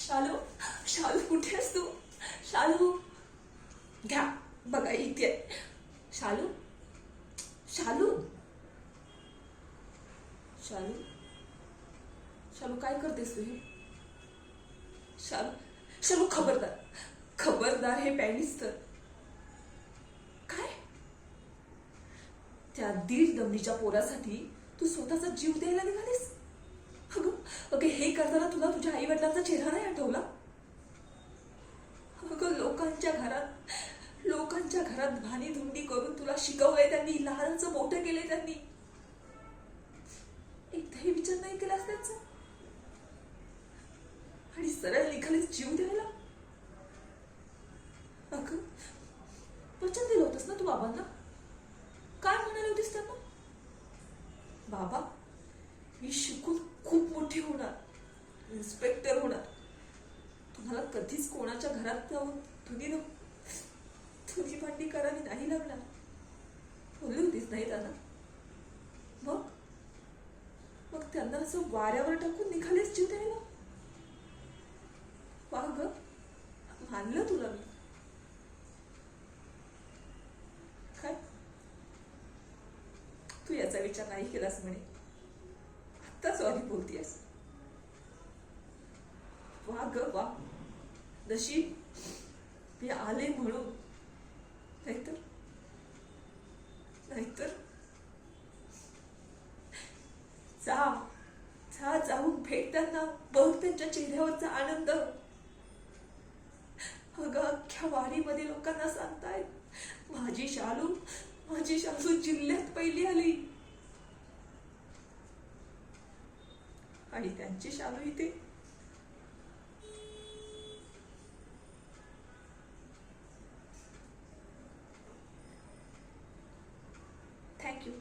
शालू, शालू कुठे आहेस तू? शालू, घ्या बघा इथे आहे. शालू, शालू, शालू, शालू काय करतेस तू हे? शालू, शालू खबरदार, खबरदार, हे पॅनिस तर काय? त्या दीड दमडीच्या पोरासाठी तू स्वतःचा जीव द्यायला निघालीस? अगं, अगं, हे करताना तुला तुझ्या आई वडिलांचा चेहरा नाही आठवला? अगं, लोकांच्या घरात भानी धुंडी करून तुला शिकवलंय त्यांनी, लहानाचं मोठं केलंय त्यांनी. एकदाही विचार नाही केलास त्यांचा? आणि सरळ निघालीस जीव द्यायला? अगं, वचन दिलं होतंस ना तू बाबांना? काय म्हणाले होतीस त्यांना? बाबा, मी शिकून खूप मोठी होणार, इन्स्पेक्टर होणार, तुम्हाला कधीच कोणाच्या घरात जाऊन धुनी भांडी करावी नाही लागणार, बोलली होतीस नाही त्यांना? मग मग त्यांना असं वाऱ्यावर टाकून निघालेच जीव द्यायला? वा ग, मानलं तुला मी. काय तू याचा विचार नाही केलास म्हणे? आता सॉरी बोलतीयस? वा ग वा, नशीब मी आले म्हणून. नाहीतर नाहीतर जा, जा, जाऊन भेट त्यांना, बघ त्यांच्या चेहऱ्यावरचा आनंद. अगं, अख्ख्या वाडीमध्ये लोकांना सांगतायत माझी शालू जिल्ह्यात पहिली आली. आणि त्यांची शालू इथे. थँक्यू.